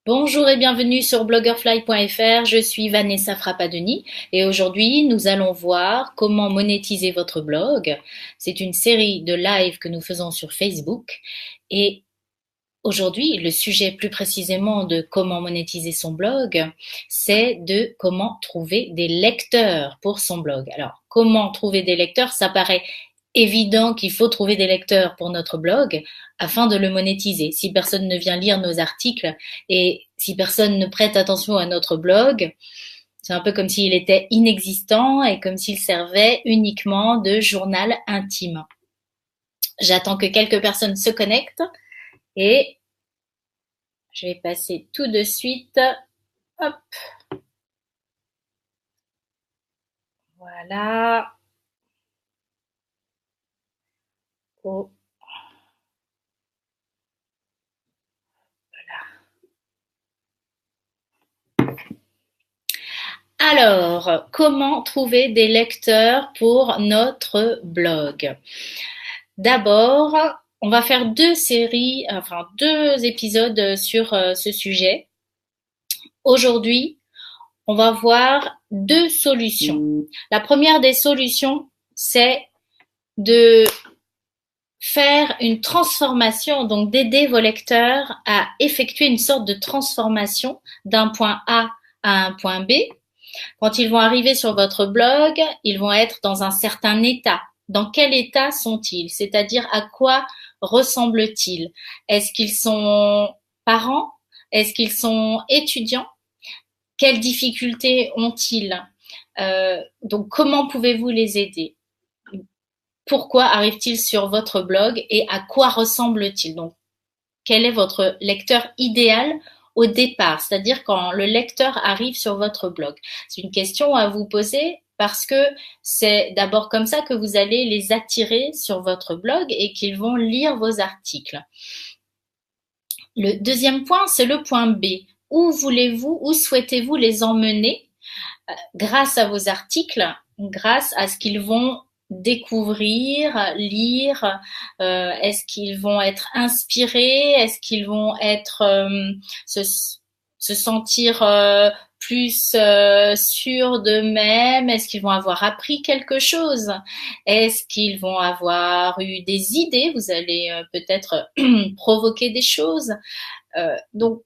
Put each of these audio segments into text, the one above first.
Bonjour et bienvenue sur bloggerfly.fr, je suis Vanessa Frappadeni et aujourd'hui nous allons voir comment monétiser votre blog. C'est une série de lives que nous faisons sur Facebook et aujourd'hui le sujet plus précisément de comment monétiser son blog, c'est de comment trouver des lecteurs pour son blog. Alors comment trouver des lecteurs, ça paraît évident qu'il faut trouver des lecteurs pour notre blog afin de le monétiser. Si personne ne vient lire nos articles et si personne ne prête attention à notre blog, c'est un peu comme s'il était inexistant et comme s'il servait uniquement de journal intime. J'attends que quelques personnes se connectent et je vais passer tout de suite. Hop. Voilà. Oh. Alors, comment trouver des lecteurs pour notre blog? D'abord, on va faire deux épisodes sur ce sujet. Aujourd'hui, on va voir deux solutions. La première des solutions, c'est de faire une transformation, donc d'aider vos lecteurs à effectuer une sorte de transformation d'un point A à un point B. Quand ils vont arriver sur votre blog, ils vont être dans un certain état. Dans quel état sont-ils? C'est-à-dire à quoi ressemblent-ils? Est-ce qu'ils sont parents? Est-ce qu'ils sont étudiants? Quelles difficultés ont-ils? Donc comment pouvez-vous les aider? Pourquoi arrivent-ils sur votre blog et à quoi ressemble-t-il? Donc, quel est votre lecteur idéal au départ, c'est-à-dire quand le lecteur arrive sur votre blog? C'est une question à vous poser parce que c'est d'abord comme ça que vous allez les attirer sur votre blog et qu'ils vont lire vos articles. Le deuxième point, c'est le point B. Où souhaitez-vous les emmener grâce à vos articles, grâce à ce qu'ils vont découvrir, lire, est-ce qu'ils vont être inspirés, est-ce qu'ils vont être se sentir plus sûrs d'eux-mêmes, est-ce qu'ils vont avoir appris quelque chose, est-ce qu'ils vont avoir eu des idées, vous allez peut-être provoquer des choses. Donc,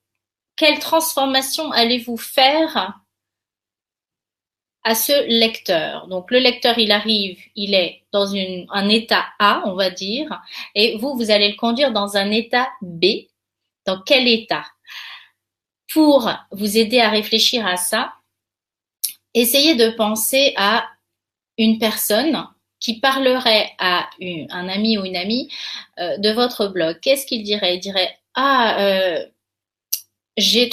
quelle transformation allez-vous faire à ce lecteur? Donc le lecteur, il arrive, il est dans un état A, on va dire, et vous allez le conduire dans un état B. Dans quel état? Pour vous aider à réfléchir à ça, essayez de penser à une personne qui parlerait à un ami ou une amie de votre blog. Qu'est-ce qu'il dirait? Il dirait j'ai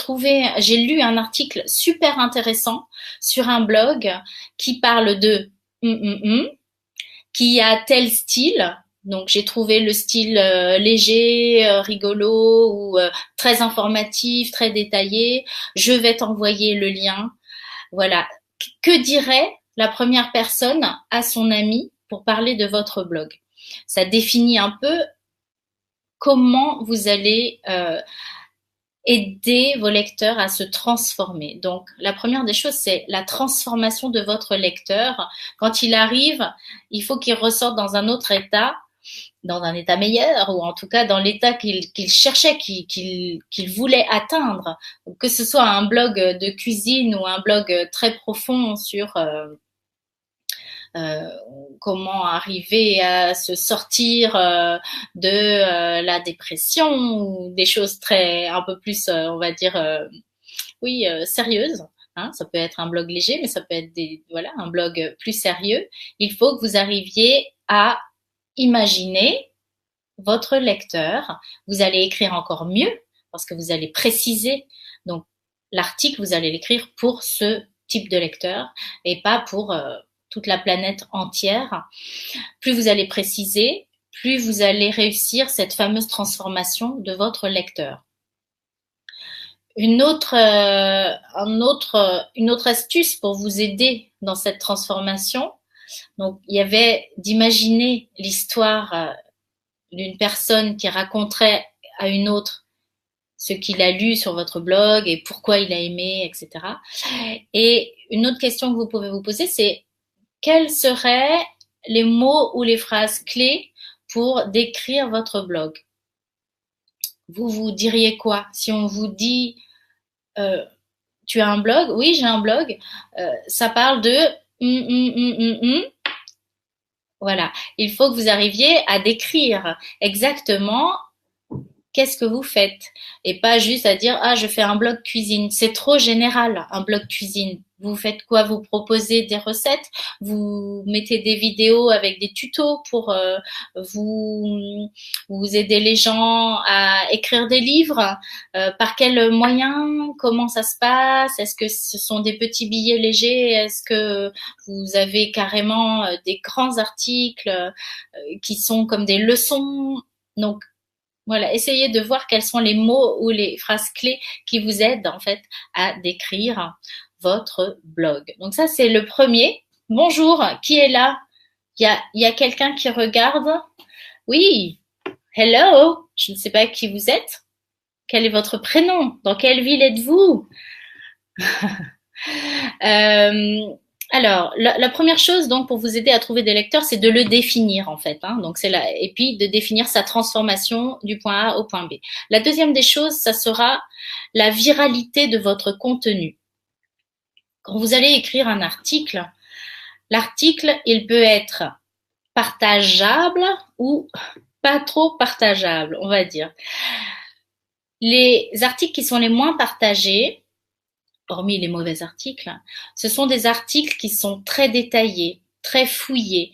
lu un article super intéressant sur un blog qui parle de qui a tel style. Donc j'ai trouvé le style léger, rigolo ou très informatif, très détaillé. Je vais t'envoyer le lien. Voilà. Que dirait la première personne à son ami pour parler de votre blog? Ça définit un peu comment vous allez aider vos lecteurs à se transformer. Donc, la première des choses, c'est la transformation de votre lecteur. Quand il arrive, il faut qu'il ressorte dans un autre état, dans un état meilleur, ou en tout cas dans l'état qu'il cherchait, qu'il voulait atteindre. Que ce soit un blog de cuisine ou un blog très profond sur comment arriver à se sortir de la dépression ou des choses un peu plus, on va dire, sérieuses. Hein, ça peut être un blog léger, mais ça peut être un blog plus sérieux. Il faut que vous arriviez à imaginer votre lecteur. Vous allez écrire encore mieux parce que vous allez préciser. Donc, l'article, vous allez l'écrire pour ce type de lecteur et pas pour toute la planète entière. Plus vous allez préciser, plus vous allez réussir cette fameuse transformation de votre lecteur. Une autre astuce pour vous aider dans cette transformation, donc il y avait d'imaginer l'histoire d'une personne qui raconterait à une autre ce qu'il a lu sur votre blog et pourquoi il a aimé, etc. Et une autre question que vous pouvez vous poser, c'est quels seraient les mots ou les phrases clés pour décrire votre blog? Vous diriez quoi? Si on vous dit tu as un blog? Oui, j'ai un blog. Ça parle de voilà. Il faut que vous arriviez à décrire exactement qu'est-ce que vous faites et pas juste à dire ah je fais un blog cuisine. C'est trop général un blog cuisine. Vous faites quoi? Vous proposez des recettes, vous mettez des vidéos avec des tutos pour vous vous aider les gens à écrire des livres. Par quels moyens? Comment ça se passe? Est-ce que ce sont des petits billets légers? Est-ce que vous avez carrément des grands articles qui sont comme des leçons? Donc voilà, essayez de voir quels sont les mots ou les phrases clés qui vous aident en fait à décrire votre blog. Donc ça, c'est le premier. Bonjour, qui est là? Il y a quelqu'un qui regarde? Oui, hello, je ne sais pas qui vous êtes. Quel est votre prénom? Dans quelle ville êtes-vous? Alors, la première chose donc pour vous aider à trouver des lecteurs, c'est de le définir en fait. Donc c'est là, et puis de définir sa transformation du point A au point B. La deuxième des choses, ça sera la viralité de votre contenu. Quand vous allez écrire un article, l'article il peut être partageable ou pas trop partageable, on va dire. Les articles qui sont les moins partagés, hormis les mauvais articles, ce sont des articles qui sont très détaillés, très fouillés,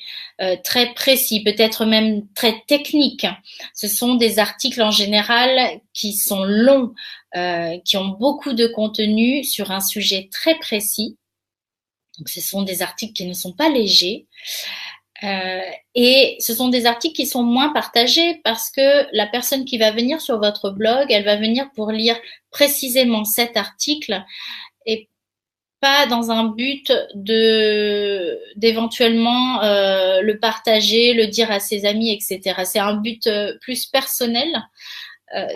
très précis, peut-être même très techniques. Ce sont des articles en général qui sont longs, qui ont beaucoup de contenu sur un sujet très précis. Donc ce sont des articles qui ne sont pas légers. Et ce sont des articles qui sont moins partagés parce que la personne qui va venir sur votre blog, elle va venir pour lire précisément cet article et pas dans un but de d'éventuellement le partager, le dire à ses amis, etc. C'est un but plus personnel.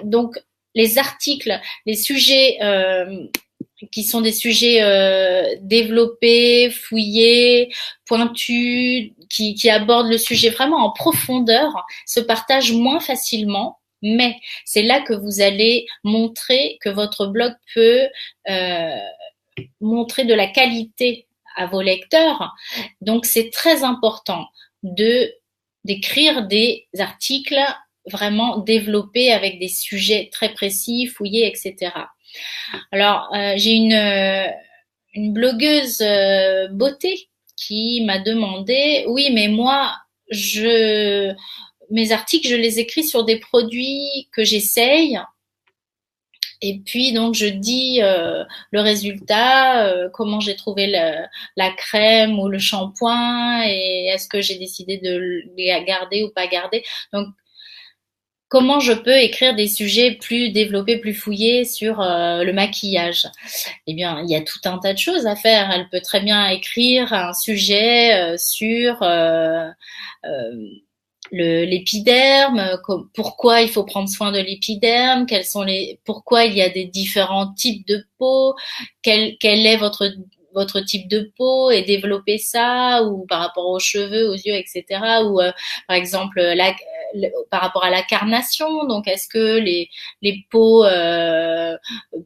Donc les articles, les sujets qui sont des sujets développés, fouillés, pointus, qui abordent le sujet vraiment en profondeur, se partagent moins facilement. Mais c'est là que vous allez montrer que votre blog peut montrer de la qualité à vos lecteurs. Donc c'est très important d'écrire des articles vraiment développés avec des sujets très précis, fouillés, etc. Alors j'ai une blogueuse beauté qui m'a demandé oui mais moi mes articles je les écris sur des produits que j'essaye. Et puis donc je dis le résultat, comment j'ai trouvé la crème ou le shampoing et est-ce que j'ai décidé de les garder ou pas garder. Donc comment je peux écrire des sujets plus développés, plus fouillés sur le maquillage? Eh bien, il y a tout un tas de choses à faire. Elle peut très bien écrire un sujet sur l'épiderme, pourquoi il faut prendre soin de l'épiderme, pourquoi il y a des différents types de peau, quel est votre type de peau et développer ça ou par rapport aux cheveux, aux yeux, etc. Ou par exemple par rapport à la carnation, donc est-ce que les peaux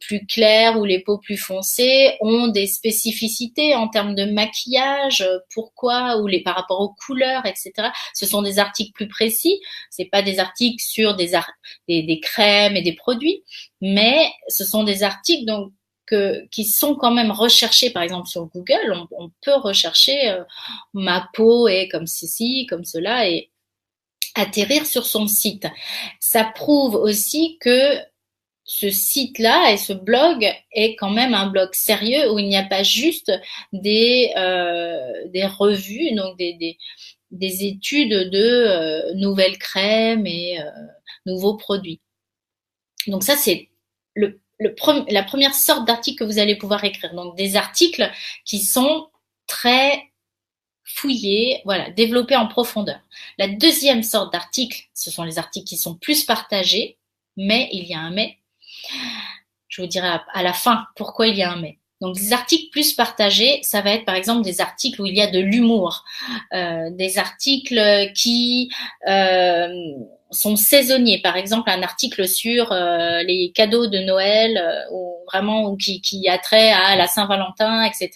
plus claires ou les peaux plus foncées ont des spécificités en termes de maquillage, pourquoi ou par rapport aux couleurs, etc. Ce sont des articles plus précis, c'est pas des articles sur des crèmes et des produits, mais ce sont des articles donc qui sont quand même recherchés, par exemple sur Google, on peut rechercher ma peau est comme ceci, comme cela, et atterrir sur son site. Ça prouve aussi que ce site-là et ce blog est quand même un blog sérieux où il n'y a pas juste des revues, donc des études de nouvelles crèmes et nouveaux produits. Donc ça, c'est la première sorte d'article que vous allez pouvoir écrire. Donc des articles qui sont très fouillés, voilà, développés en profondeur. La deuxième sorte d'articles, ce sont les articles qui sont plus partagés, mais il y a un mais. Je vous dirai à la fin pourquoi il y a un mais. Donc, des articles plus partagés, ça va être par exemple des articles où il y a de l'humour, des articles qui sont saisonniers. Par exemple, un article sur les cadeaux de Noël, ou vraiment ou qui a trait à la Saint-Valentin, etc.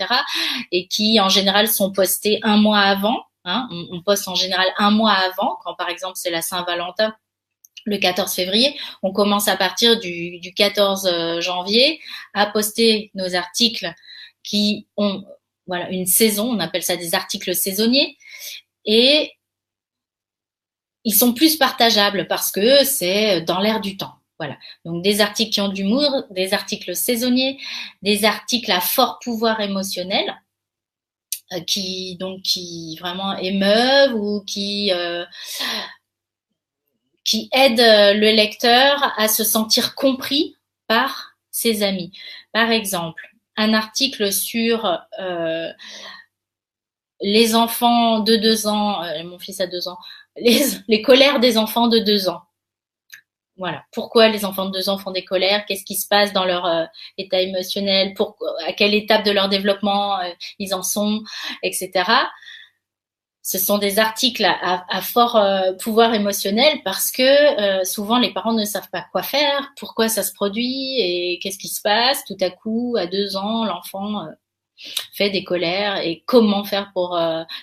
Et qui en général sont postés un mois avant. Hein, on poste en général un mois avant, quand par exemple c'est la Saint-Valentin, le 14 février. On commence à partir du 14 janvier à poster nos articles qui ont voilà une saison. On appelle ça des articles saisonniers. Et ils sont plus partageables parce que c'est dans l'air du temps. Voilà. Donc des articles qui ont de l'humour, des articles saisonniers, des articles à fort pouvoir émotionnel qui vraiment émeuvent ou qui aident le lecteur à se sentir compris par ses amis. Par exemple, un article sur les enfants de 2 ans, mon fils a 2 ans, les colères des enfants de 2 ans. Voilà. Pourquoi les enfants de 2 ans font des colères? Qu'est-ce qui se passe dans leur état émotionnel? À quelle étape de leur développement ils en sont, etc. Ce sont des articles à fort pouvoir émotionnel parce que souvent les parents ne savent pas quoi faire, pourquoi ça se produit et qu'est-ce qui se passe. Tout à coup, à 2 ans, l'enfant fait des colères et comment faire pour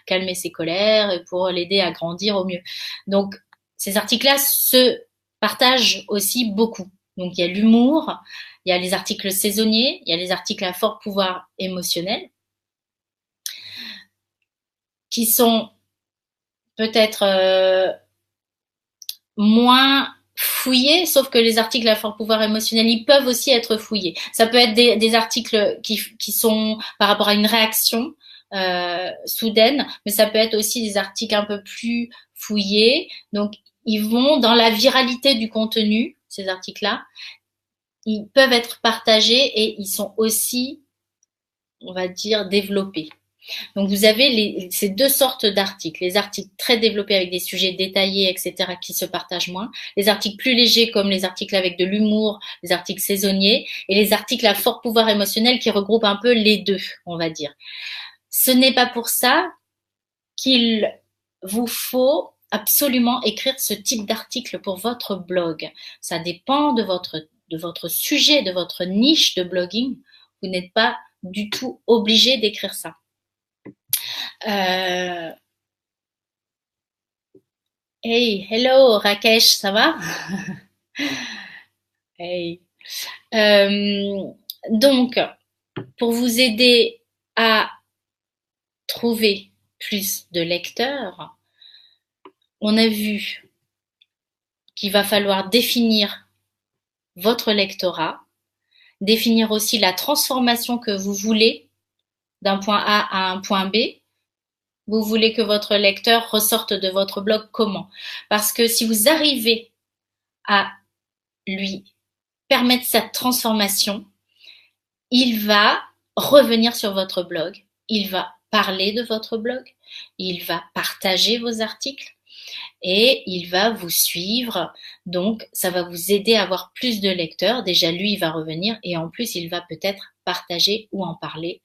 calmer ses colères et pour l'aider à grandir au mieux. Donc, ces articles-là se partagent aussi beaucoup. Donc, il y a l'humour, il y a les articles saisonniers, il y a les articles à fort pouvoir émotionnel qui sont peut-être moins fouillés, sauf que les articles à fort pouvoir émotionnel, ils peuvent aussi être fouillés. Ça peut être des articles qui sont par rapport à une réaction soudaine, mais ça peut être aussi des articles un peu plus fouillés. Donc, ils vont dans la viralité du contenu, ces articles-là. Ils peuvent être partagés et ils sont aussi, on va dire, développés. Donc, vous avez ces deux sortes d'articles. Les articles très développés avec des sujets détaillés, etc., qui se partagent moins. Les articles plus légers, comme les articles avec de l'humour, les articles saisonniers, et les articles à fort pouvoir émotionnel qui regroupent un peu les deux, on va dire. Ce n'est pas pour ça qu'il vous faut absolument écrire ce type d'article pour votre blog. Ça dépend de votre sujet, de votre niche de blogging. Vous n'êtes pas du tout obligé d'écrire ça. Hey, hello Rakesh, ça va? Hey. Donc, pour vous aider à trouver plus de lecteurs, on a vu qu'il va falloir définir votre lectorat, définir aussi la transformation que vous voulez d'un point A à un point B. Vous voulez que votre lecteur ressorte de votre blog comment? Parce que si vous arrivez à lui permettre cette transformation, il va revenir sur votre blog, il va parler de votre blog, il va partager vos articles et il va vous suivre. Donc, ça va vous aider à avoir plus de lecteurs. Déjà, lui, il va revenir et en plus, il va peut-être partager ou en parler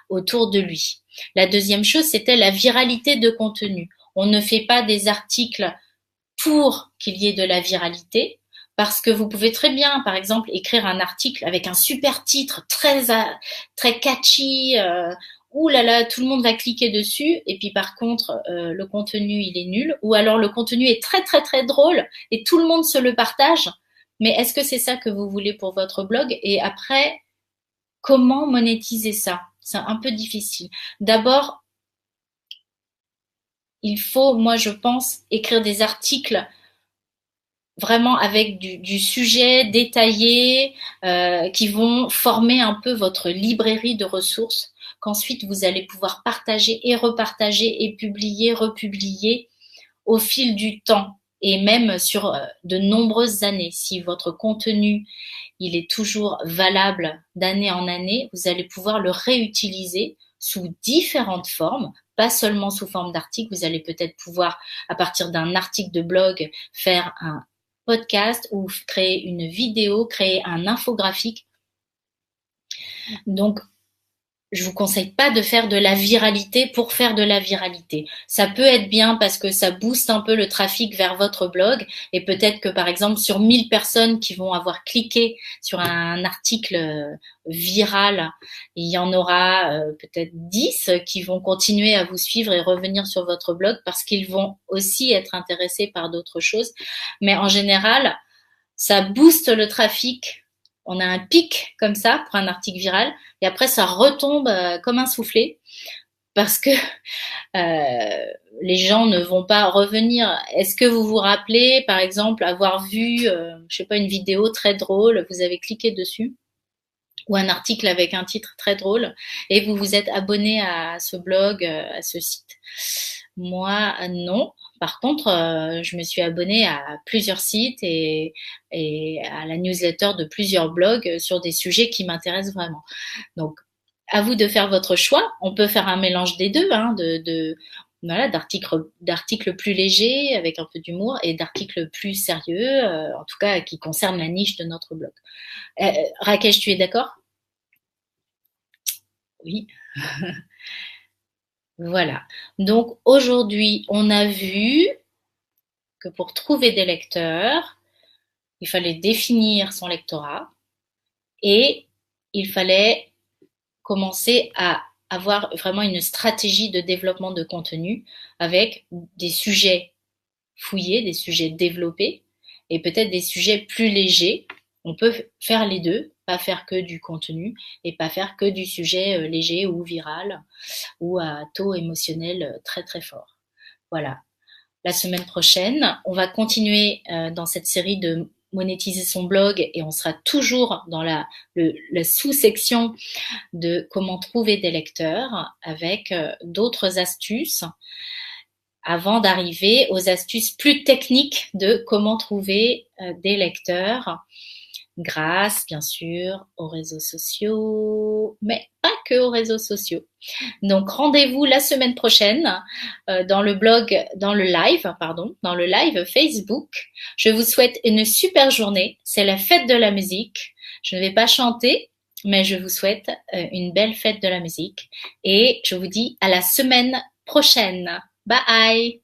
autour de lui. La deuxième chose, c'était la viralité de contenu. On ne fait pas des articles pour qu'il y ait de la viralité, parce que vous pouvez très bien, par exemple, écrire un article avec un super titre très catchy, ouh là là, tout le monde va cliquer dessus, et puis par contre, le contenu, il est nul, ou alors le contenu est très très très drôle, et tout le monde se le partage, mais est-ce que c'est ça que vous voulez pour votre blog? Et après, comment monétiser ça? C'est un peu difficile. D'abord, il faut, moi je pense, écrire des articles vraiment avec du sujet détaillé qui vont former un peu votre librairie de ressources qu'ensuite vous allez pouvoir partager et repartager et publier, republier au fil du temps et même sur de nombreuses années. Si votre contenu il est toujours valable d'année en année, vous allez pouvoir le réutiliser sous différentes formes, pas seulement sous forme d'article. Vous allez peut-être pouvoir, à partir d'un article de blog, faire podcast ou créer une vidéo, créer un infographique. Donc, je vous conseille pas de faire de la viralité pour faire de la viralité. Ça peut être bien parce que ça booste un peu le trafic vers votre blog et peut-être que par exemple sur 1000 personnes qui vont avoir cliqué sur un article viral, il y en aura peut-être 10 qui vont continuer à vous suivre et revenir sur votre blog parce qu'ils vont aussi être intéressés par d'autres choses. Mais en général, ça booste le trafic. On a un pic comme ça pour un article viral et après ça retombe comme un soufflé parce que les gens ne vont pas revenir. Est-ce que vous vous rappelez, par exemple, avoir vu, je sais pas, une vidéo très drôle, vous avez cliqué dessus ou un article avec un titre très drôle et vous vous êtes abonné à ce blog, à ce site? Moi, non. Par contre, je me suis abonnée à plusieurs sites et à la newsletter de plusieurs blogs sur des sujets qui m'intéressent vraiment. Donc, à vous de faire votre choix. On peut faire un mélange des deux, hein, voilà, d'articles plus légers avec un peu d'humour et d'articles plus sérieux, en tout cas qui concernent la niche de notre blog. Rakesh, tu es d'accord? Oui. Voilà. Donc aujourd'hui, on a vu que pour trouver des lecteurs, il fallait définir son lectorat et il fallait commencer à avoir vraiment une stratégie de développement de contenu avec des sujets fouillés, des sujets développés et peut-être des sujets plus légers. On peut faire les deux, pas faire que du contenu et pas faire que du sujet léger ou viral ou à taux émotionnel très très fort. Voilà. La semaine prochaine, on va continuer dans cette série de monétiser son blog et on sera toujours dans la sous-section de comment trouver des lecteurs avec d'autres astuces avant d'arriver aux astuces plus techniques de comment trouver des lecteurs grâce, bien sûr, aux réseaux sociaux, mais pas que aux réseaux sociaux. Donc rendez-vous la semaine prochaine dans le live Facebook. Je vous souhaite une super journée. C'est la fête de la musique. Je ne vais pas chanter, mais je vous souhaite une belle fête de la musique et je vous dis à la semaine prochaine. Bye!